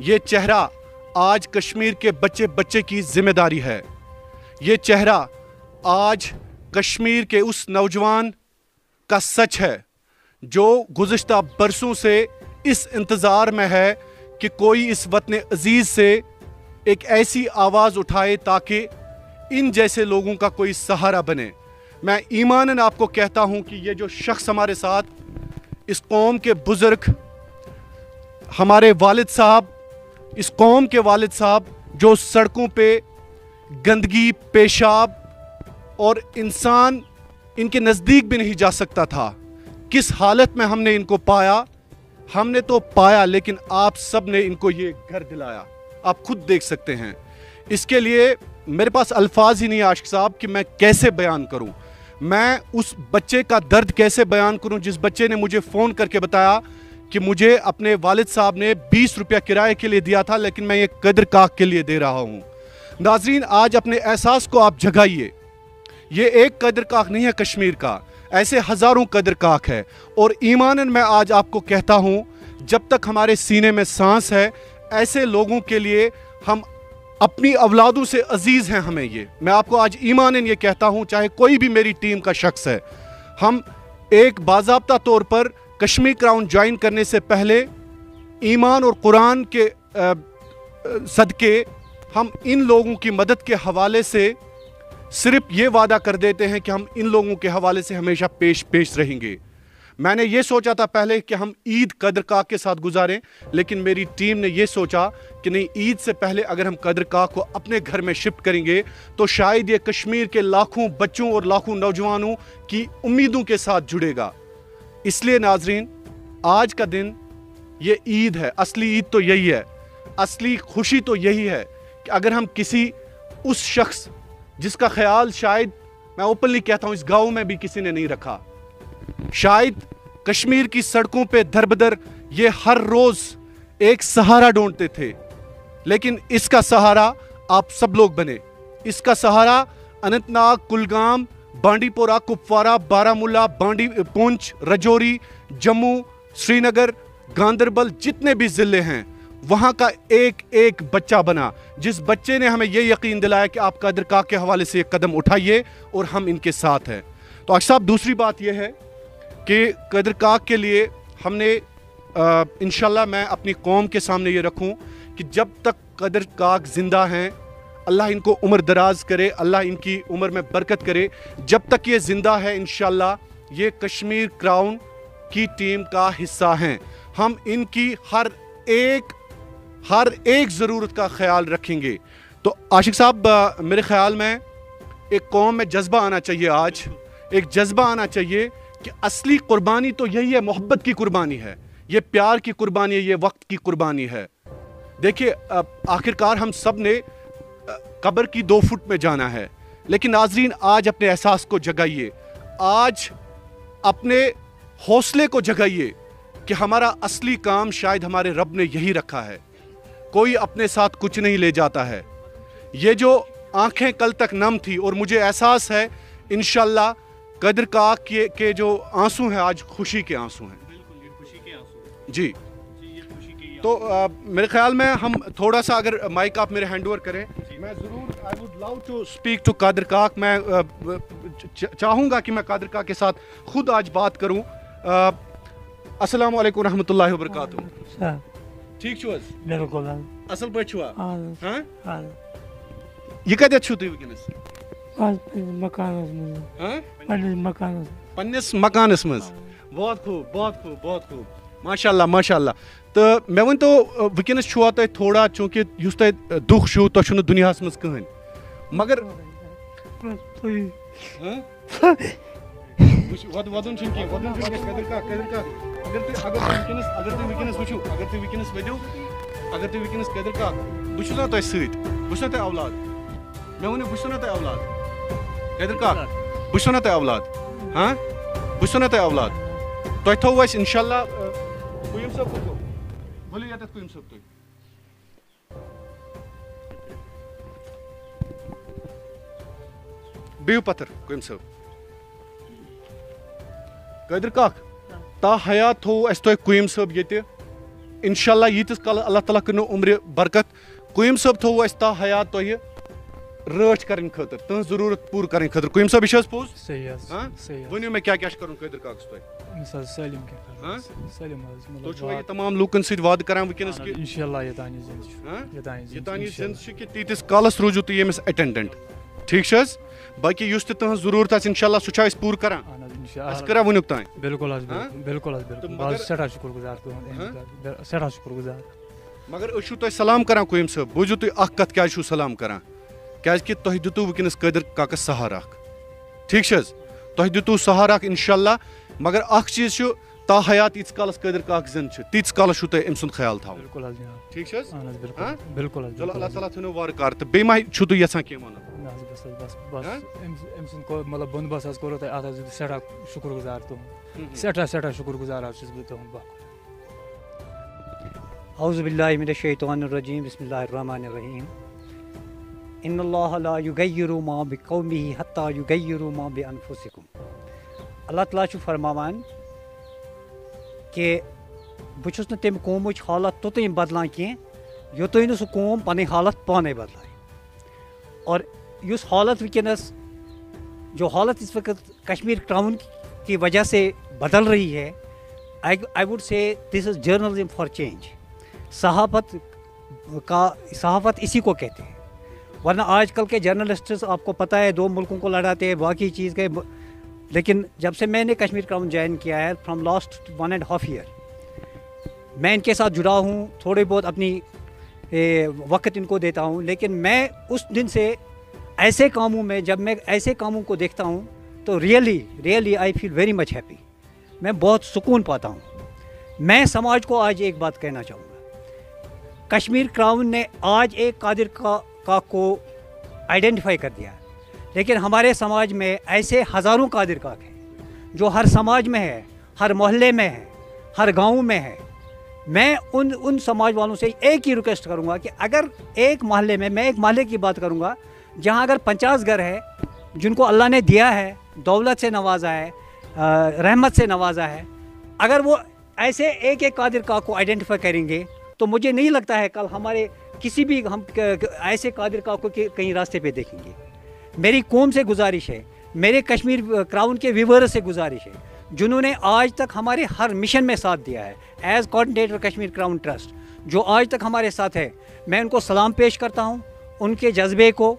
یہ چہرہ آج کشمیر کے بچے بچے کی ذمہ داری ہے. یہ چہرہ آج کشمیر کے اس نوجوان کا سچ ہے جو گزشتہ برسوں سے اس انتظار میں ہے کہ کوئی اس وطن عزیز سے ایک ایسی آواز اٹھائے تاکہ ان جیسے لوگوں کا کوئی سہارا بنے. میں ایماناً آپ کو کہتا ہوں کہ یہ جو شخص ہمارے ساتھ, اس قوم کے بزرگ, ہمارے والد صاحب, اس قوم کے والد صاحب جو سڑکوں پہ گندگی, پیشاب اور انسان ان کے نزدیک بھی نہیں جا سکتا تھا, کس حالت میں ہم نے ان کو پایا. ہم نے تو پایا لیکن آپ سب نے ان کو یہ گھر دلایا, آپ خود دیکھ سکتے ہیں. اس کے لیے میرے پاس الفاظ ہی نہیں عاشق صاحب کہ میں کیسے بیان کروں, میں اس بچے کا درد کیسے بیان کروں جس بچے نے مجھے فون کر کے بتایا کہ مجھے اپنے والد صاحب نے 20 روپیہ کرائے کے لیے دیا تھا لیکن میں یہ قدر کاک کے لیے دے رہا ہوں. ناظرین, آج اپنے احساس کو آپ جگائیے. یہ ایک قدر کاک نہیں ہے کشمیر کا, ایسے ہزاروں قدر کاک ہے. اور ایماناً میں آج آپ کو کہتا ہوں, جب تک ہمارے سینے میں سانس ہے ایسے لوگوں کے لیے ہم اپنی اولادوں سے عزیز ہیں. ہمیں یہ, میں آپ کو آج ایماناً یہ کہتا ہوں, چاہے کوئی بھی میری ٹیم کا شخص ہے, ہم ایک باضابطہ طور پر کشمیر کراؤن جوائن کرنے سے پہلے ایمان اور قرآن کے صدقے ہم ان لوگوں کی مدد کے حوالے سے صرف یہ وعدہ کر دیتے ہیں کہ ہم ان لوگوں کے حوالے سے ہمیشہ پیش رہیں گے. میں نے یہ سوچا تھا پہلے کہ ہم عید قدر کاک کے ساتھ گزاریں, لیکن میری ٹیم نے یہ سوچا کہ نہیں, عید سے پہلے اگر ہم قدر کاک کو اپنے گھر میں شفٹ کریں گے تو شاید یہ کشمیر کے لاکھوں بچوں اور لاکھوں نوجوانوں کی امیدوں کے ساتھ جڑے گا. اس لیے ناظرین, آج کا دن یہ عید ہے, اصلی عید تو یہی ہے, اصلی خوشی تو یہی ہے کہ اگر ہم کسی اس شخص جس کا خیال شاید میں اوپنلی کہتا ہوں اس گاؤں میں بھی کسی نے نہیں رکھا, شاید کشمیر کی سڑکوں پہ در بدر یہ ہر روز ایک سہارا ڈھونڈتے تھے, لیکن اس کا سہارا آپ سب لوگ بنے. اس کا سہارا اننت ناگ, کلگام, بانڈی پورہ, کپوارہ, بارہمولہ, پونچھ, رجوری, جموں, سری نگر, گاندربل, جتنے بھی ضلع ہیں وہاں کا ایک ایک بچہ بنا, جس بچے نے ہمیں یہ یقین دلایا کہ آپ قدر کاک کے حوالے سے ایک قدم اٹھائیے اور ہم ان کے ساتھ ہیں. تو عاشق صاحب, دوسری بات یہ ہے کہ قدر کاک کے لیے ہم نے انشاءاللہ میں اپنی قوم کے سامنے یہ رکھوں کہ جب تک قدر کاک زندہ ہیں, اللہ ان کو عمر دراز کرے, اللہ ان کی عمر میں برکت کرے, جب تک یہ زندہ ہے انشاءاللہ یہ کشمیر کراؤن کی ٹیم کا حصہ ہیں. ہم ان کی ہر ایک ضرورت کا خیال رکھیں گے. تو عاشق صاحب, میرے خیال میں ایک قوم میں جذبہ آنا چاہیے, آج ایک جذبہ آنا چاہیے کہ اصلی قربانی تو یہی ہے, محبت کی قربانی ہے, یہ پیار کی قربانی ہے, یہ وقت کی قربانی ہے. دیکھیے, آخرکار ہم سب نے قبر کی 2 فٹ میں جانا ہے, لیکن ناظرین آج اپنے احساس کو جگائیے, آج اپنے حوصلے کو جگائیے کہ ہمارا اصلی کام شاید ہمارے رب نے یہی رکھا ہے. کوئی اپنے ساتھ کچھ نہیں لے جاتا ہے. یہ جو آنکھیں کل تک نم تھی, اور مجھے احساس ہے انشاءاللہ قدر کاک کے جو آنسو ہیں آج خوشی کے آنسو ہیں. بالکل, یہ خوشی کے آنسو ہیں. جی, یہ خوشی کے. تو میرے خیال میں ہم تھوڑا سا اگر مائک آپ میرے ہینڈ اوور کریں, میں ضرور I would love to speak to قادر کاک. میں چاہوں گا کہ میں قادر کاک کے ساتھ خود آج بات کروں. السلام علیکم ورحمۃ اللہ وبرکاتہ. ٹھیک چھو حظ؟ بالکل اصل پٲٹھۍ چھوا؟ ہاں یہ کتٮ۪تھ چھو تُہۍ وٕنکیٚنس؟ مکانس منٛز پننس مکانس پننس مکانس منٛز. بہت خوب, بہت خوب, بہت خوب, ماشاء اللہ, ماشاء اللہ. تہٕ مےٚ ؤنۍتو وٕنکیٚنس چھُوا تۄہہِ تھوڑا, چوٗنٛکہِ یُس تۄہہِ دُکھ چھُو, تۄہہِ چھُنہٕ دُنیاہس منٛز کٕہٕنۍ, مگر ودُن چھُنہٕ کینٛہہ, ودُن چھُنہٕ کینٛہہ. قدر کاک, قدر کاک, اگر تُہۍ وٕنکیٚنس وٕچھِو, اگر تُہۍ وٕنکیٚنس ؤنِو, اگر تُہۍ وٕنکیٚنس قدر کاک, بہٕ چھُس نا تۄہہِ سۭتۍ, بہٕ چھُس نا تۄہہِ اولاد, مےٚ ؤنِو بہٕ چھُس نا تۄہہِ اولاد. قدر کاک, بہٕ چھُس نا تۄہہِ اولاد, ہاں, بہٕ چھُس نا تۄہہِ اولاد. تۄہہِ تھوٚو اَسہِ اِنشاءاللہ. قیوٗم صٲب کوٚت گوٚو؟ ؤلِو ییٚتٮ۪تھ قیوٗم صٲب تُہۍ. بِہِو پتھر قیوٗم صٲب. قادر کاک, تا حیات تھوٚو اَسہِ تۄہہِ قیوٗم صٲب ییٚتہِ انشاءاللہ ییتس کال اللہ تعالیٰ کرنو عمر برکت قیوم صٲب تھوو اَسہِ تا حیات تۄہہِ رٲچھ کرٕنۍ خٲطرٕ تٕہنٛز ضروٗرت پوٗرٕ کرٕنۍ خٲطرٕ قیوم صٲب یہِ چھِ حظ پوٚز صحیح حظ صحیح ؤنِو مےٚ کیٛاہ کیٛاہ چھُ کرُن قٲدر کاکس تۄہہِ أمِس حظ سٲلِم کینٛہہ سٲلِم حظ تُہۍ چھُوا یہِ تمام لوٗکن سۭتۍ وعدٕ کران وٕنکیٚنس کہِ اِنشاءاللہ یوٚتانۍ یہِ زِندٕ چھُ یوٚتانۍ یہِ زِندٕ چھُ کہِ تیٖتِس کالس روٗزِو تُہۍ ییٚمِس اٮ۪ٹٮ۪نڈنٹ ٹھیٖک چھِ حظ باقٕے یُس تہِ تٕہنٛز ضروٗرت آسہِ انشاءاللہ سُہ چھا أسۍ پوٗرٕ کران اَسہِ کٔرا وٕنیُک تانۍ بِلکُل حظ بِلکُل حظ بِلکُل بہٕ حظ سٮ۪ٹھاہ شُکُر گُزار تُہُنٛد سٮ۪ٹھاہ شُکُر گُزار مگر أسۍ چھِو تۄہہِ سلام کران قیوم صٲب بوٗزِو تُہۍ اکھ کتھ کیٛازِ چھُو سلام کران کیٛازِکہِ تۄہہِ دِتوٗ وٕنکیٚنس قٲدر کاکس سہارٕ اکھ ٹھیٖک چھِ حظ تۄہہِ دِتوٗ سہارٕ اکھ انشاءاللہ مگر اکھ چیٖز چھُ تا حیات ییٖتِس کالس قٲدر کاک زِندٕ چھُ تیٖتِس کالس چھُو تۄہہِ أمۍ سُنٛد خیال تھاوُن بِلکُل حظ جِناب ٹھیٖک چھِ حظ بِلکُل حظ چلو اللہ تعالیٰ تھٲینو وارٕ کار تہٕ بیٚیہِ ما چھُو تُہۍ یژھان کینٛہہ وَنُن بس أمۍ سُنٛد مطلب بنٛدوبست حظ کوٚروٕ تۄہہِ اَتھ حظ سٮ۪ٹھاہ شُکُر گُزار تُہُنٛد سٮ۪ٹھاہ شُکُر گُزار حظ چھُس بہٕ تُہُنٛد اعوذ باللہ من الشیطان الرجیم بسم اللہ الرحمن الرحیم ان اللہ لا یغیر ما بقومہ حتی یغیروا ما بانفسکم اللہ تعالیٰ چھُ فرماوان کہ بہٕ چھُس نہٕ تَمہِ قومٕچ حالت توٚتام بدلان کینٛہہ یوٚتانۍ نہٕ سُہ قوم پنٕنۍ حالت پانے بدلایہِ اور یُس حالت وٕنکیٚنس جو حالت اس وقت کشمیر کراؤن کی وجہ سے بدل رہی ہے I would say this is journalism for change صحافت اسی کو کہتے ہیں ورنہ آج کل کے جرنلسٹس آپ کو پتہ ہے 2 ملکوں کو لڑاتے ہیں باقی چیز کے لیکن جب سے میں نے کشمیر کراؤن جوائن کیا ہے فرام لاسٹ 1.5 year میں ان کے ساتھ جڑا ہوں تھوڑے بہت اپنی وقت ان کو دیتا ہوں لیکن میں اس دن سے ایسے کاموں میں جب میں ایسے کاموں کو دیکھتا ہوں تو really I feel very much happy میں بہت سکون پاتا ہوں میں سماج کو آج ایک بات کہنا چاہوں گا کشمیر کراؤن نے آج ایک قادر کا کو آئیڈینٹیفائی کر دیا لیکن ہمارے سماج میں ایسے ہزاروں قادر کاک ہیں جو ہر سماج میں ہے ہر محلے میں ہے ہر گاؤں میں ہے میں ان سماج والوں سے ایک ہی ریکویسٹ کروں گا کہ اگر ایک محلے میں ایک محلے کی بات کروں گا جہاں اگر 50 گھر ہے جن کو اللہ نے دیا ہے دولت سے نوازا ہے رحمت سے نوازا ہے اگر وہ ایسے ایک قادر کاک کو آئیڈینٹیفائی کریں گے تو مجھے نہیں لگتا ہے کل ہمارے کسی بھی ہم ایسے قادر کاک کو کہیں راستے پہ دیکھیں گے میری قوم سے گزارش ہے میرے کشمیر کراؤن کے ویورز سے گزارش ہے جنہوں نے آج تک ہمارے ہر مشن میں ساتھ دیا ہے as coordinator Kashmir crown trust جو آج تک ہمارے ساتھ ہے میں ان کو سلام پیش کرتا ہوں ان کے جذبے کو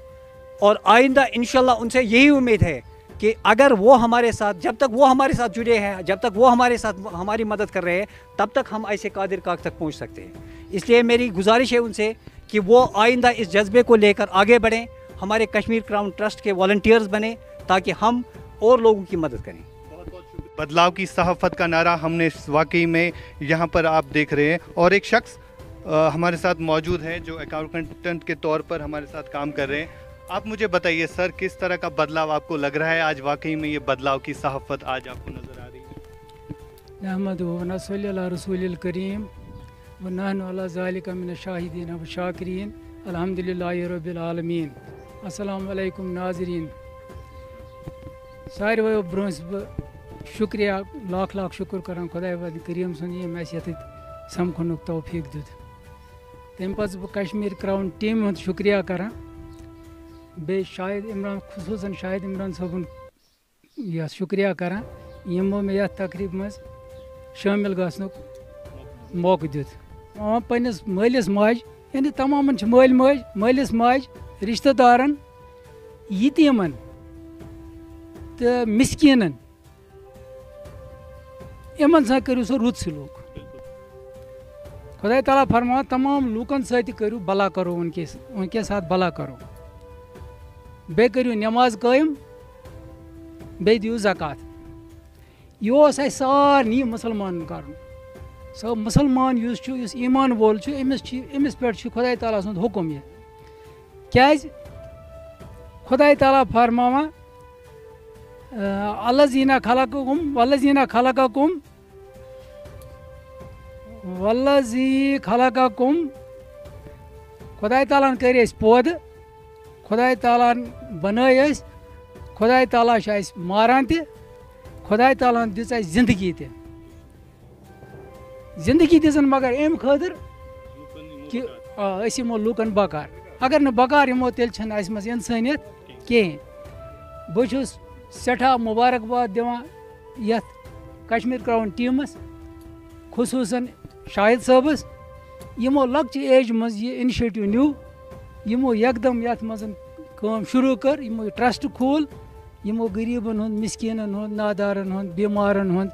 اور آئندہ انشاءاللہ ان سے یہی امید ہے کہ اگر وہ ہمارے ساتھ جب تک وہ ہمارے ساتھ جڑے ہیں جب تک وہ ہمارے ساتھ ہماری مدد کر رہے ہیں تب تک ہم ایسے قادر کاک تک پہنچ سکتے ہیں اس لیے میری گزارش ہے ان سے کہ وہ آئندہ اس جذبے کو لے کر آگے بڑھیں ہمارے کشمیر کراؤن ٹرسٹ کے والنٹیئرز بنیں تاکہ ہم اور لوگوں کی مدد کریں بدلاؤ کی صحافت کا نعرہ ہم نے واقعی میں یہاں پر آپ دیکھ رہے ہیں اور ایک شخص ہمارے ساتھ موجود ہے جو اکاؤنٹنٹ کے طور پر ہمارے ساتھ کام کر رہے ہیں آپ مجھے بتائیے سر کس طرح کا بدلاؤ آپ کو لگ رہا ہے آج واقعی میں یہ بدلاؤ کی صحافت آج آپ کو نظر آ رہی ہے نحمدہ و نصلی علی رسول الکریم ونحن علی ذالک من الشاہدین والشاکرین الحمدللہ رب العالمین السلام علیکم ناظرین سارویو برونٛہہ بہٕ شُکریہ لاکھ شُکُر کران خۄداے وَدِ کریٖم سُنٛد ییٚمۍ اَسہِ ییٚتٮ۪تھ سَمکھنُک توفیٖق دیُت تَمہِ پَتہٕ چھُس بہٕ کشمیٖر کراؤن ٹیٖمہِ ہُنٛد شُکریہ کران بیٚیہِ شاہد عمران خصوٗصاً شاہد عمران صٲبُن یہِ شُکریہ کران یِمو مےٚ یَتھ تقریٖب منٛز شٲمِل گژھنُک موقعہٕ دیُت پنٛنِس مٲلِس ماجہِ یعنی تمامَن چھِ مٲلۍ مٲج مٲلِس ماجہِ رِشتہٕ دارَن یتیٖمَن تہٕ مِسکیٖنَن یِمن سۭتۍ کٔرِو سا رُت سلوٗک خۄداے تعالیٰ فرماوان تمام لوٗکَن سۭتۍ تہِ کٔرِو بلا کرو وٕنکٮ۪س ساتہٕ بلا کرو بیٚیہِ کٔرِو نٮ۪ماز قٲیِم بیٚیہِ دِیِو زکات یہِ اوس اَسہِ سارنٕے مُسلمانَن کَرُن سُہ مُسلمان یُس چھُ یُس ایٖمان وول چھُ أمِس پٮ۪ٹھ چھُ خۄداے تعالیٰ سُنٛد حُکُم یہِ کیٛازِ خۄداے تعالیٰ فرماوان الذیٖنَ خلقکُم والذیٖنَ خلقکُم والذی خلقکُم خۄداے تعالیٰ ہَن کٔرۍ أسۍ پٲدٕ خۄداے تعالیٰ ہَن بنٲے أسۍ خۄداے تعالیٰ چھُ اَسہِ ماران تہِ خۄداے تعالیٰ ہَن دِژ اَسہِ زندگی تہِ زندگی دِژن مگر اَمہِ خٲطرٕ کہِ أسۍ یِمو لوٗکَن بکار اگر نہٕ بکار یِمو تیٚلہِ چھَنہٕ اَسہِ منٛز اِنسٲنیت کِہیٖنۍ بہٕ چھُس سٮ۪ٹھاہ مُبارکباد دِوان یَتھ کشمیٖر کرٛاوُن ٹیٖمَس خصوٗصاً شاہد صٲبَس یِمو لۄکچہِ ایجہِ منٛز یہِ اِنِشیٹِو نیوٗ یِمو یکدم یَتھ منٛز کٲم شروٗع کٔر یِمو یہِ ٹرٛسٹ کھوٗل یِمو غریٖبَن ہُنٛد مِسکیٖنَن ہُنٛد نادارَن ہُنٛد بیمارَن ہُنٛد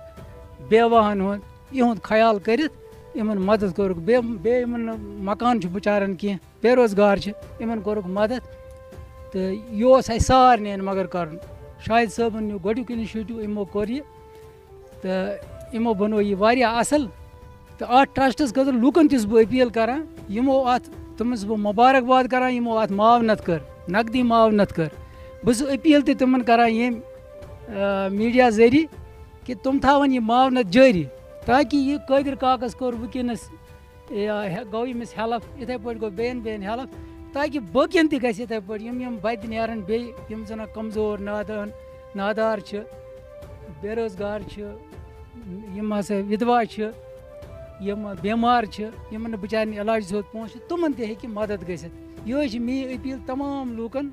بیواہَن ہُنٛد یِہُنٛد خیال کٔرِتھ یِمن مدد کوٚرُکھ بیٚیہِ یِمن نہٕ مکان چھُ بِچارَن کینٛہہ بے روزگار چھِ یِمن کوٚرُکھ مدد تہٕ یہِ اوس اَسہِ سارنِیَن مگر کَرُن شاہد صٲبن نیوٗ گۄڈنیُک اِنِشیٹِو یِمو کوٚر یہِ تہٕ یِمو بنوو یہِ واریاہ اَصٕل تہٕ اَتھ ٹرٛسٹَس خٲطرٕ لوٗکَن تہِ چھُس بہٕ أپیٖل کَران یِمو اَتھ تِمن چھُس بہٕ مُبارکباد کَران یِمو اَتھ معاونت کٔر نقدی معاونت کٔر بہٕ چھُس أپیٖل تہِ تِمن کَران ییٚمہِ میٖڈیا ذٔریعہِ کہِ تِم تھاوَن یہِ معاونت جٲری تاکہِ یہِ قٲدِر کاکَس کوٚر وٕنکٮ۪نَس گوٚو ییٚمِس ہٮ۪لٕپ یِتھَے پٲٹھۍ گوٚو بیٚیَن ہٮ۪لٕپ تاکہِ باقٕیَن تہِ گژھِ یِتھَے پٲٹھۍ یِم بَتہِ نیرَن بیٚیہِ یِم زَن کمزور نادار چھِ بے روزگار چھِ یِم ہَسا وِدوا چھِ یِم بٮ۪مار چھِ یِمن نہٕ بِچارٮ۪ن علاج سیوٚد پونٛسہٕ چھِ تِمن تہِ ہیٚکہِ مدد گٔژھِتھ یِہوٚے چھِ میٛٲنۍ أپیٖل تمام لوٗکَن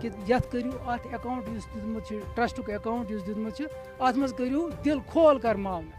کہِ یَتھ کٔرِو اَتھ اٮ۪کاوُنٛٹ یُس دیُتمُت چھُ ٹرٛسٹُک اٮ۪کاوُنٛٹ یُس دیُتمُت چھُ اَتھ منٛز کٔرِو دِل کھول کر معاونت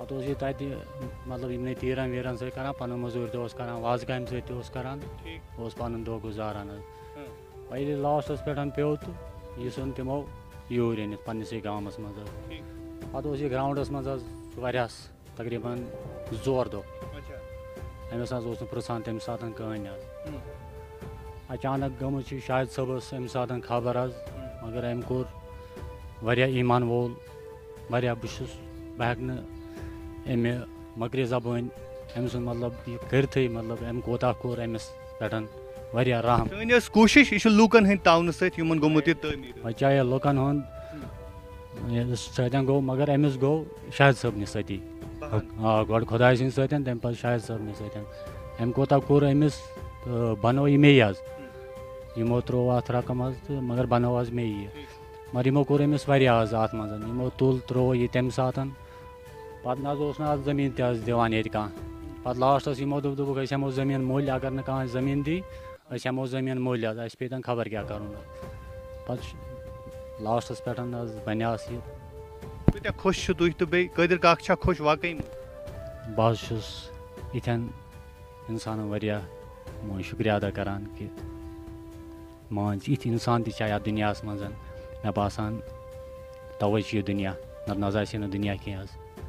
پتہٕ اوس یہِ تَتہِ مطلب یِمنٕے تیٖرَن ویٖرَن سۭتۍ کَران پَنُن مٔزوٗرۍ تہِ اوس کَران وازٕ کامہِ سۭتۍ تہِ اوس کَران اوس پَنُن دۄہ گُزاران حظ وۄنۍ ییٚلہِ لاسٹَس پٮ۪ٹھ پیوٚو تہٕ یہِ ژھُن تِمو یوٗرۍ أنِتھ پنٛنِسٕے گامَس منٛز حظ پَتہٕ اوس یہِ گرٛاوُنٛڈَس منٛز حظ واریاہ تقریٖباً 2 دۄہ أمِس حظ اوس نہٕ پِرٛژھان تَمہِ ساتہٕ کٕہٕنۍ حظ اچانک گٔمٕژ چھِ شاہد صٲبَس اَمہِ ساتہٕ خبر حظ مگر أمۍ کوٚر واریاہ ایٖمان وول واریاہ بہٕ ہٮ۪کہٕ نہٕ اَمہِ مۄکرِ زبٲنۍ أمۍ سُنٛد مطلب یہِ کٔرتھٕے مطلب أمۍ کوتاہ کوٚر أمِس پٮ۪ٹھ واریاہ رحم سٲنۍ ٲس کوٗشِش یہِ چھُ لوٗکَن ہٕنٛدۍ تاونہٕ سۭتۍ یِمن گوٚمُت یہِ تعمیٖر بچاے لُکن ہُنٛد سۭتۍ گوٚو مگر أمِس گوٚو شاہد صٲبنہِ سۭتی آ گۄڈٕ خۄداے سٕنٛدِ سۭتۍ تَمہِ پتہٕ شاہد صٲبنہِ سۭتۍ أمۍ کوتاہ کوٚر أمِس تہٕ بنوو یہِ مے حظ یِمو ترٛوو اَتھ رقم حظ تہٕ مگر بنوو حظ مے یہِ مگر یِمو کوٚر أمِس واریاہ حظ اَتھ منٛز یِمو تُل ترٛوو یہِ تَمہِ ساتہٕ پتہٕ نہ حظ اوس نہٕ اَتھ زٔمیٖن تہِ حظ دِوان ییٚتہِ کانٛہہ پتہٕ لاسٹَس یِمو دوٚپُکھ أسۍ ہٮ۪مو زٔمیٖن مٔلۍ اگر نہٕ کانٛہہ زٔمیٖن دی أسۍ ہٮ۪مو زٔمیٖن مٔلۍ حظ اَسہِ پیٚیہِ خبر کیٛاہ کَرُن پتہٕ لاسٹَس پٮ۪ٹھ حظ بنیٛاس یہِ کۭتیاہ خۄش چھِو تُہۍ تہٕ بیٚیہِ قٲدِر کاک چھا خۄش واقعی بہٕ حظ چھُس یِتھٮ۪ن اِنسانَن واریاہ شُکریہ ادا کران کہِ مان ژٕ یِتھۍ اِنسان تہِ چھا یَتھ دُنیاہَس منٛز مےٚ باسان تَوَے چھُ یہِ دُنیا نَتہٕ نہ حظ آسہِ نہٕ دُنیا کینٛہہ حظ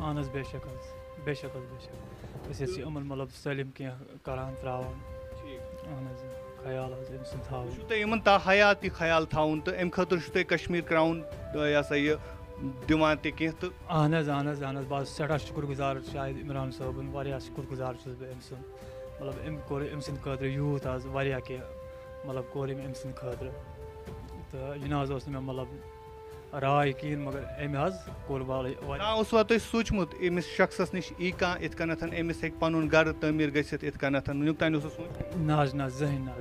اہن حظ بے شک حظ بے شک حظ بے شک أسۍ حظ چھِ یِمن مطلب سٲلِم کینٛہہ کران تراوان اہن حظ خیال حظ أمۍ سُنٛد تھاوُن تُہۍ یِمن تاحیاتی خیال تھاوُن تہٕ اَمہِ خٲطرٕ چھُو تُہۍ کشمیٖر کرٛاوُن یہِ دِوان تہِ کینٛہہ تہٕ اہن حظ اہن حظ اہن حظ بہٕ حظ چھُس سٮ۪ٹھاہ شُکُر گُزار شاہد عمران صٲبُن واریاہ شُکُر گُزار چھُس بہٕ أمۍ سُنٛد مطلب أمۍ کوٚر أمۍ سٕنٛدِ خٲطرٕ یوٗت حظ واریاہ کینٛہہ مطلب کوٚر أمۍ أمۍ سٕنٛدِ خٲطرٕ تہٕ یہِ نہ حظ اوس نہٕ مےٚ مطلب راے کِہیٖنۍ مگر أمۍ حظ کوٚر نہ اوسوا تۄہہِ سوٗنٛچمُت أمِس شخصس نِش یی کانٛہہ یِتھ کٔنٮ۪تھ أمِس ہیٚکہِ پنُن گرٕ تعمیٖر گٔژھِتھ یِتھ کٔنٮ۪تھ وٕنیُک تانۍ اوسوٕ سوٗنٛچمُت؟ نہ حظ نہ زٕہٕنۍ نہ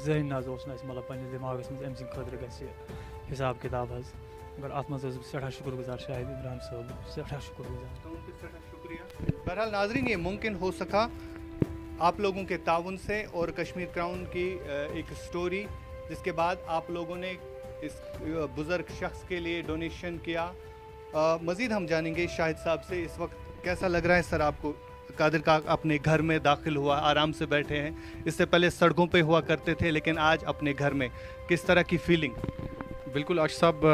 زٕہٕنۍ نہ حظ اوس نہٕ اَسہِ مطلب پنٛنِس دٮ۪ماغس منٛز أمۍ سٕنٛدِ خٲطرٕ گژھِ حِساب کِتاب حظ مگر اَتھ منٛز حظ بہٕ سٮ۪ٹھاہ شُکُر گُزار شاہد عمران صٲب سٮ۪ٹھاہ شُکُر گُزار. بہرحال ناظرین یہ ممکن ہو سکا آپ لوگوں کے تعاون سے اور کشمیر کراؤن کی ایک سٹوری جس کے بعد آپ لوگوں نے اس بزرگ شخص کے لیے ڈونیشن کیا. مزید ہم جانیں گے شاہد صاحب سے اس وقت کیسا لگ رہا ہے سر آپ کو؟ قادر کاک اپنے گھر میں داخل ہوا، آرام سے بیٹھے ہیں، اس سے پہلے سڑکوں پہ ہوا کرتے تھے لیکن آج اپنے گھر میں، کس طرح کی فیلنگ؟ بالکل عاشق صاحب،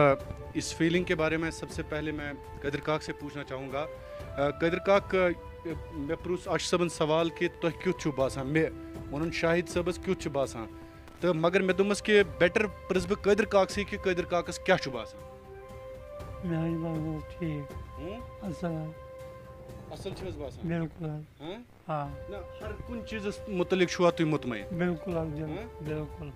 اس فیلنگ کے بارے میں سب سے پہلے میں قادر کاک سے پوچھنا چاہوں گا. قادر کاک مے پرُژھ عاشق صٲبن سوال کہ تۄہہِ کیُتھ چھُو باسان، مےٚ ووٚنُن شاہد صٲبس کیُتھ چھُ باسان تہٕ مگر مےٚ دوٚپمَس کہ بیٹر پرٛژھٕ بہٕ قادر کاکسٕے کہ قادر کاکس کیٛاہ چھُ باسان. اصل چھِ حظ باسان؟ بالکل ہاں نہ ہر کُنہِ چیٖزس مُتعلق چھُوا تُہۍ مطمعین؟ بالکل بالکل.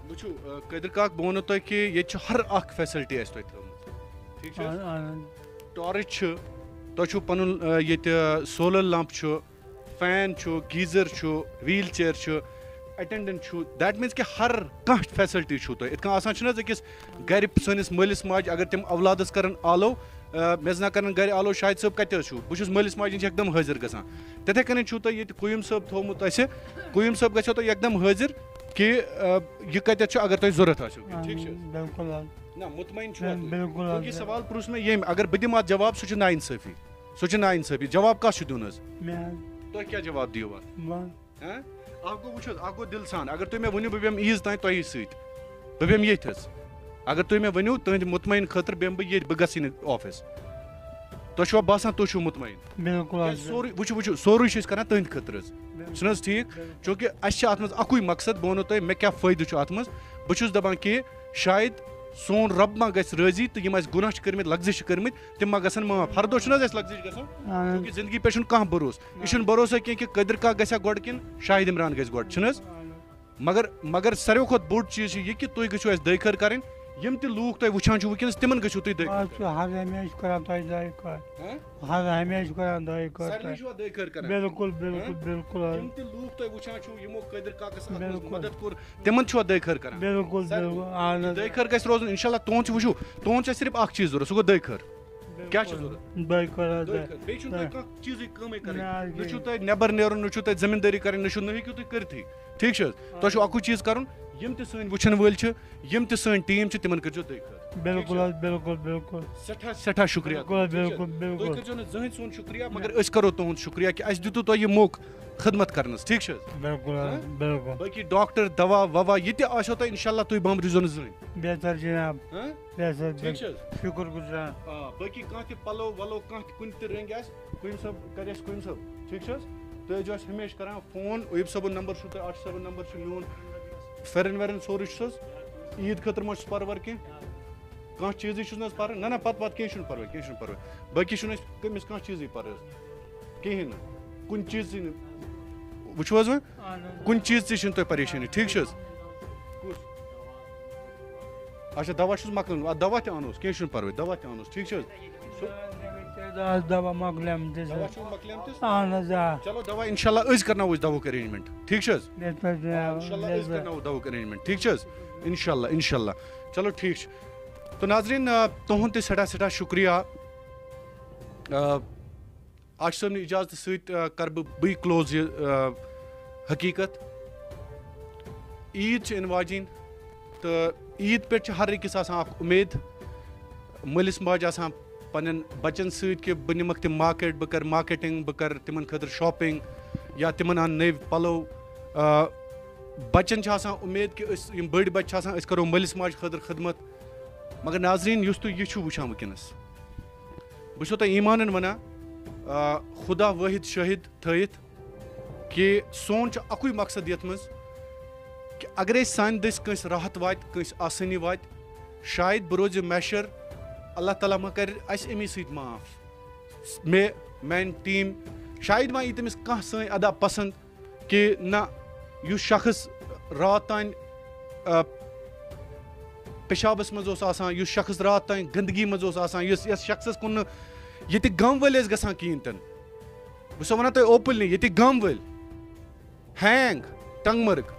وٕچھو قادر کاک بہٕ وَنو تۄہہِ کہ ییٚتہِ چھِ ہر اکھ فیسلٹی اَسہِ تۄہہِ تھٲومٕژ، ٹھیٖک چھِ حظ؟ ٹارٕچ چھِ، تۄہہِ چھُو پَنُن ییٚتہِ سولر لمپ چھُ، فین چھُ، گیٖزر چھُ، ویٖل چیر چھُ، اٹینڈنٹ چھُ. دیٹ میٖنٕز کہِ ہر کانٛہہ فیسلٹی چھُو تۄہہِ. یِتھ کٔنۍ آسان چھُنہٕ حظ أکِس گرِ سٲنِس مٲلِس ماجہِ اگر تِم اولادس کرن آلو، مےٚ زنا کرن گرِ آلو شاہد صٲب کتہِ حظ چھُو، بہٕ چھُس مٲلِس ماجہِ نِش یکدم حٲضِر گژھان. تِتھے کٔنۍ چھُو تۄہہِ ییٚتہِ قیوٗم صٲب تھوٚومُت اَسہِ، قیوٗم صٲب گژھیو تۄہہِ یکدم حٲضِر کہ یہِ کتٮ۪تھ چھُ اگر تۄہہِ ضوٚرتھ آسیو. ٹھیٖک چھِ حظ؟ بالکل نہ مطمعین چھُوا تُہۍ؟ بالکل. کیونکہ سوال پرٛژھ مےٚ ییٚمۍ اگر بہٕ دِمہٕ اتھ جواب سُہ چھُ نا انصٲفی، سُہ چھُ نا انصٲفی. جواب کتھ چھُ دیُن حظ؟ تۄہہِ کیٛاہ جواب دِیِو اتھ؟ اکھ گوٚو وٕچھ حظ، اکھ گوٚو دِل سان اگر تُہۍ مےٚ ؤنِو بہٕ بیٚہمہٕ عیٖز تانۍ تۄہی سۭتۍ، بہٕ بیٚہمہٕ ییٚتھۍ حظ. اگر تُہۍ مےٚ ؤنِو تُہنٛدِ مطمعین خٲطرٕ بیٚہمہٕ بہٕ ییٚتہِ، بہٕ گژھٕے نہٕ آفِس. تۄہہِ چھُوا باسان تُہۍ چھِو مطمعین؟ بالکل. سورُے وٕچھو سورُے چھِ أسۍ کران تٕہنٛدِ خٲطرٕ حظ، چھُنہٕ حظ ٹھیٖک؟ چوٗنکہِ اَسہِ چھِ اَتھ منٛز اَکُے مقصد، بہٕ وَنو تۄہہِ مےٚ کیٛاہ فٲیدٕ چھُ اَتھ منٛز. بہٕ چھُس دَپان کہِ شاید سون رۄب ما گژھِ رٲضی تہٕ یِم اَسہِ گۄناہ چھِ کٔرمٕتۍ، لغزش چھِ کٔرمٕتۍ، تِم ما گژھن معاف. ہر دۄہ چھُنہٕ حظ اَسہِ لغزش گژھان؟ چوٗنکہِ زندگی پٮ۪ٹھ چھُنہٕ کانٛہہ بروسہٕ. یہِ چھُنہٕ بروسا کینٛہہ کہِ قادر کاک گژھیا گۄڈٕ کِنہٕ شاہد عمران گژھِ گۄڈٕ، چھُنہٕ حظ؟ مگر ساروٕے کھۄتہٕ بوٚڑ چیٖز چھُ یہِ کہِ تُہۍ گٔژھِو اَسہِ دعٲے خٲر کَرٕنۍ. یِم تہِ لوٗکھ تۄہہِ وٕچھان چھِو وٕنکیٚنس تِمن گٔژھِو تُہۍ دعٲے خٲر کَرٕنۍ. ہر ہمیشہِ کران تۄہہِ دعٲے خٲر، ہر ہمیشہِ کران دعٲے خٲر. سارنٕے چھُوا دعٲے خٲر کَران؟ بالکل بالکل بالکل. یِم تہِ لوٗکھ تۄہہِ وٕچھان چھِو یِمو قادر کاکس اَتھ منٛز مدد کوٚر تِمن چھُوا دعٲے خٲر کَران؟ بالکل بالکل. دعٲے خٲر گژھِ روزُن اِنشاء اللہ. تُہُنٛد چھُ وٕچھو تُہُنٛد چھُ اَسہِ صرف اکھ چیٖز ضوٚرتھ، سُہ گوٚو دعٲے خٲر. کیٛاہ چھُ ضوٚرتھ؟ دعٲے خٲر. بیٚیہِ چھُنہٕ تۄہہِ کانٛہہ چیٖزٕے کٲمٕے کَرٕنۍ، نہ چھُو تۄہہِ نٮ۪بر نیرُن، نہ چھُو تۄہہِ زٔمیٖندٲری کَرٕنۍ، نہ ہیٚکِو تُہۍ کٔرتھٕے. ٹھیٖک چھِ حظ؟ تۄہہِ چھُو اکُے چیٖز کَرُن. یِم تہِ سٲنۍ وٕچھن وٲلۍ چھِ، یِم تہِ سٲنۍ ٹیٖم چھِ، تِمن کٔرزیو دعٲے خٲر. بالکل حظ بالکل بالکل. سٮ۪ٹھاہ سٮ۪ٹھاہ شُکریہ. تُہۍ کٔرزیو نہٕ زٕہٕنۍ سون شُکریہ مگر أسۍ کرو تُہُنٛد شُکریہ کہِ اَسہِ دِتوٗ تۄہہِ یہِ موقعہٕ خدمت کرنس. ٹھیٖک چھِ حظ؟ بالکل بالکل. باقٕے ڈاکٹر دوا ووا یہِ تہِ آسیو تۄہہِ اِنشاء اللہ تُہۍ بامبرِزیو نہٕ زٕہٕنۍ. بہتر جناب بہتر. ٹھیٖک چھِ حظ؟ شُکر گُزار. باقٕے کانٛہہ تہِ پلو ولو کانٛہہ تہِ کُنہِ تہِ رٔنٛگۍ آسہِ قیوٗم صٲب کرِ اَسہِ قیوٗم صٲب. ٹھیٖک چھِ حظ؟ تُہۍ ٲسۍزیو اَسہِ ہمیشہِ کران فون. ایوٗب صٲبُن نمبر چھُو تۄہہِ، عاشق صٲبُن نمبر چھُ میون. پھٮ۪رن وٮ۪رن سورُے چھُس حظ. عیٖد خٲطرٕ ما چھُس پرور کینٛہہ، کانٛہہ چیٖزٕے چھُس نہٕ حظ پرٕ. نہ پتہٕ کینٛہہ چھُنہٕ پرواے، کینٛہہ چھُنہٕ پرواے. باقٕے چھُنہٕ اَسہِ کٔمِس کانٛہہ چیٖزٕے پرٕ حظ، کِہینۍ نہٕ، کُنہِ چیٖزٕے نہٕ. وٕچھو حظ وۄنۍ کُنہِ چیٖزٕچ چھِنہٕ تۄہہِ پریشٲنی. ٹھیٖک چھِ حظ؟ اچھا دوا چھُس مۄکلان، دوا تہِ اَنوس، کینٛہہ چھُنہٕ پرواے، دوا تہِ اَنوس. ٹھیٖک چھِ حظ؟ دوا مۄکلیٛوم دوا چھُو مۄکلیٛومُت؟ اہن حظ آ چلو دوا انشاءاللہ أسۍ کرناوو أسۍ دواہُک ارینجمنٹ ٹھیک چھِ حظ ییٚتہِ پٮ۪ٹھ انشاءاللہ أسۍ کرناوو دواہُک ارینجمنٹ ٹھیک چھِ حظ انشاءاللہ انشاءاللہ چلو ٹھیک چھُ تو ناظریٖن تُہُنٛد تہِ سٮ۪ٹھاہ سٮ۪ٹھاہ شُکریہ آشہِ صٲبنہِ اِجازتہٕ سۭتۍ کَرٕ بٕے کٕلوز یہِ حقیٖقت عیٖد چھِ یِنہٕ واجیٚنۍ تہٕ عیٖد پٮ۪ٹھ چھِ ہر أکِس آسان اکھ اُمید مٲلِس ماجہِ آسان پنٛنٮ۪ن بَچَن سۭتۍ کہِ بہٕ نِمَکھ تِم مارکیٹ بہٕ کَرٕ مارکیٹِنٛگ بہٕ کَرٕ تِمَن خٲطرٕ شاپِنٛگ یا تِمَن اَنہٕ نٔوۍ پَلو بَچَن چھِ آسان اُمید کہِ أسۍ یِم بٔڑۍ بَچہِ چھِ آسان أسۍ کَرو مٲلِس ماجہِ خٲطرٕ خدمت مگر ناظریٖن یُس تُہۍ یہِ چھُو وٕچھان وٕنکٮ۪نَس بہٕ چھُسو تۄہہِ ایٖمانَن وَنان خُدا وٲحِد شٲہِد تھٲیِتھ کہِ سون چھُ اَکُے مقصد یَتھ منٛز کہِ اگرے سانہِ دٔسۍ کٲنٛسہِ راحت واتہِ کٲنٛسہِ آسٲنی واتہِ شاید بہٕ روزِ میشر اللہ تعالیٰ ما کَرِ اَسہِ اَمی سۭتۍ معاف مےٚ میٛانہِ ٹیٖم شاید ما یی تٔمِس کانٛہہ سٲنۍ ادا پسنٛد کہِ نہ یُس شخص رات تانۍ پیشابَس منٛز اوس آسان یُس شخص رات تانۍ گنٛدگی منٛز اوس آسان یَتھ شخصَس کُن نہٕ ییٚتِکۍ غم وٲلۍ ٲسۍ گژھان کِہیٖنۍ تہِ نہٕ بہٕ چھُسو وَنان تۄہہِ اوپنلی ییٚتِکۍ غم وٲلۍ ہینٛگ ٹنٛگ مرگ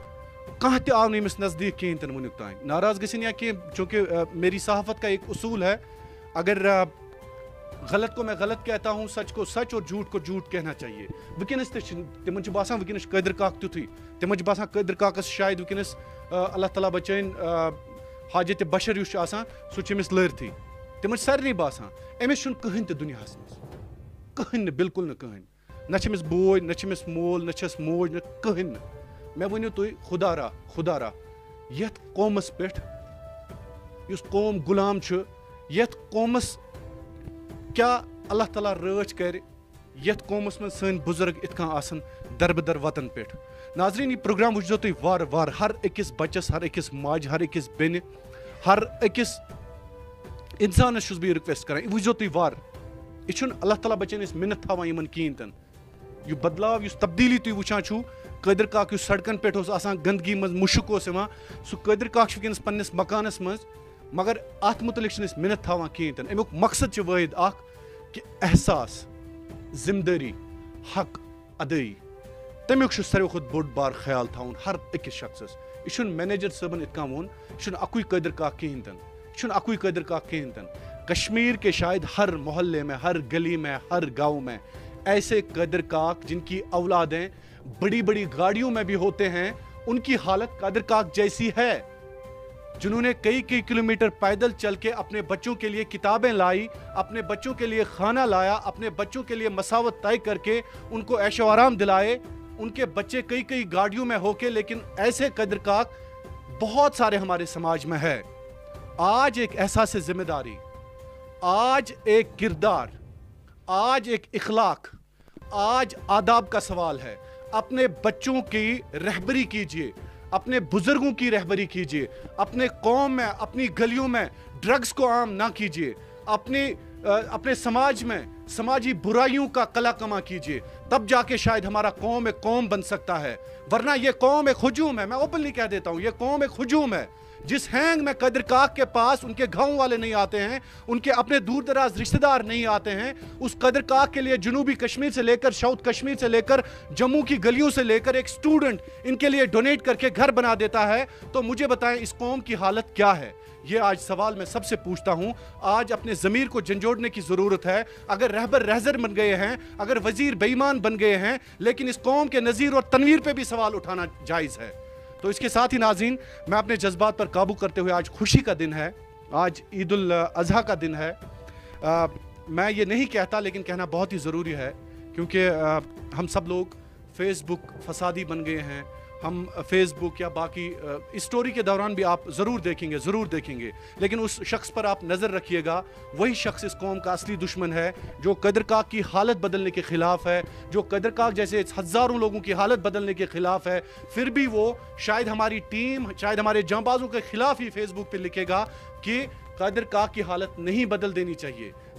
کانٛہہ تہِ آو نہٕ أمِس نزدیٖک کِہیٖنۍ تہِ نہٕ وٕنیُک تانۍ ناراض گٔژھِنۍ یا کینٛہہ چوٗنٛکہِ میری صحافت کا ایک اصوٗل ہے اگر غلط کو میں غلط کہتا ہوں سچ کو سچ اور جھوٹ کو جھوٹ کہنا چاہیے وٕنکٮ۪نَس تہِ چھِ تِمن چھُ باسان وٕنکٮ۪نَس چھُ قٲدِر کاک تیُتھُے تِمن چھُ باسان قٲدِر کاکَس شاید وٕنکٮ۪نَس اللہ تعالیٰ بچٲیِن حاجتِ بشر یُس چھُ آسان سُہ چھُ أمِس لٲرتھٕے تِمن چھُ سارنٕے باسان أمِس چھُنہٕ کٕہٕنۍ تہِ دُنیاہَس منٛز کٕہٕنۍ نہٕ بِلکُل نہٕ کٕہٕنۍ نہ چھِ أمِس بوے نہ چھِ أمِس مول نہ چھَس موج نہ کٕہٕنۍ نہٕ مےٚ ؤنِو تُہۍ خُدا را یَتھ قومَس پٮ۪ٹھ یُس قوم غُلام چھُ یَتھ قومَس کیٛاہ اللہ تعالیٰ رٲچھ کَرِ یَتھ قومَس منٛز سٲنۍ بُزرگ اِتھ کٔنۍ آسَن دربٕدر وطن پٮ۪ٹھ ناظریٖن یہِ پروگرام وٕچھزیو تُہۍ وارٕ وارٕ ہر أکِس بَچَس ہر أکِس ماجہِ ہر أکِس بیٚنہِ ہر أکِس اِنسانَس چھُس بہٕ یہِ رِکویسٹ کران یہِ وٕچھزیو تُہۍ وارٕ یہِ چھُنہٕ اللہ تعالیٰ بَچٲیِن أسۍ مِنت تھاوان یِمن کِہیٖنۍ تہِ نہٕ یہِ بدلاو یُس تبدیٖلی تُہۍ وٕچھان چھُو قٲدِر کاک یُس سڑکن پٮ۪ٹھ اوس آسان گنٛدگی منٛز مُشُک اوس یِوان سُہ قٲدِر کاک چھُ وٕنکٮ۪نَس پنٛنِس مکانَس منٛز مگر اَتھ مُتعلِق چھِنہٕ أسۍ مِنت تھاوان کِہیٖنۍ تہِ نہٕ اَمیُک مقصد چھُ وٲحِد اکھ کہِ احساس ذِمہٕ دٲری حق ادٲیی تَمیُک چھُ ساروی کھۄتہٕ بوٚڑ بار خیال تھاوُن ہر أکِس شخصَس یہِ چھُنہٕ مینیجر صٲبن یِتھ کٔنۍ ووٚن یہِ چھُنہٕ اَکُے قٲدِر کاک کِہیٖنۍ تہِ نہٕ یہِ چھُنہٕ اَکُے قٲدِر کاک کِہیٖنۍ تہِ نہٕ کشمیر کے شاید ہر محلے میں ہر گلی میں ہر گاؤں میں ایسے قادر کاک جن کی اولادیں بڑی بڑی گاڑیوں میں بھی ہوتے ہیں ان کی حالت قادر کاک جیسی ہے جنہوں نے کئی کلومیٹر پیدل چل کے اپنے بچوں کے لیے کتابیں لائی اپنے بچوں کے لیے کھانا لایا اپنے بچوں کے لیے مساوت طے کر کے ان کو عیش و آرام دلائے ان کے بچے کئی گاڑیوں میں ہو کے لیکن ایسے قادر کاک بہت سارے ہمارے سماج میں ہے آج ایک احساس ذمہ داری آج ایک کردار آج ایک اخلاق آج آداب کا سوال ہے اپنے بچوں کی رہبری کیجیے اپنے بزرگوں کی رہبری کیجیے اپنے قوم میں اپنی گلیوں میں ڈرگز کو عام نہ کیجیے اپنے سماج میں سماجی برائیوں کا قلع کما کیجیے تب جا کے شاید ہمارا قوم ایک قوم بن سکتا ہے ورنہ یہ قوم ایک ہجوم ہے میں اوپنلی کہہ دیتا ہوں یہ قوم ایک ہجوم ہے جس ہینگ میں قادر کاک کے پاس ان کے گاؤں والے نہیں آتے ہیں ان کے اپنے دور دراز رشتہ دار نہیں آتے ہیں اس قادر کاک کے لیے جنوبی کشمیر سے لے کر ساؤتھ کشمیر سے لے کر جموں کی گلیوں سے لے کر ایک اسٹوڈنٹ ان کے لیے ڈونیٹ کر کے گھر بنا دیتا ہے تو مجھے بتائیں اس قوم کی حالت کیا ہے یہ آج سوال میں سب سے پوچھتا ہوں آج اپنے ضمیر کو جھنجھوڑنے کی ضرورت ہے اگر رہبر رہزر بن گئے ہیں اگر وزیر بے ایمان بن گئے ہیں لیکن اس قوم کے نظیر اور تنویر پہ بھی سوال اٹھانا جائز ہے تو اس کے ساتھ ہی ناظرین میں اپنے جذبات پر قابو کرتے ہوئے آج خوشی کا دن ہے آج عید الاضحیٰ کا دن ہے میں یہ نہیں کہتا لیکن کہنا بہت ہی ضروری ہے کیونکہ ہم سب لوگ فیس بک فسادی بن گئے ہیں ہم فیس بک یا باقی اسٹوری کے دوران بھی آپ ضرور دیکھیں گے لیکن اس شخص پر آپ نظر رکھیے گا وہی شخص اس قوم کا اصلی دشمن ہے جو قادر کاک کی حالت بدلنے کے خلاف ہے جو قادر کاک جیسے ہزاروں لوگوں کی حالت بدلنے کے خلاف ہے پھر بھی وہ شاید ہماری ٹیم شاید ہمارے جانبازوں کے خلاف ہی فیس بک پہ لکھے گا کہ قادر کاک کی حالت نہیں بدل دینی چاہیے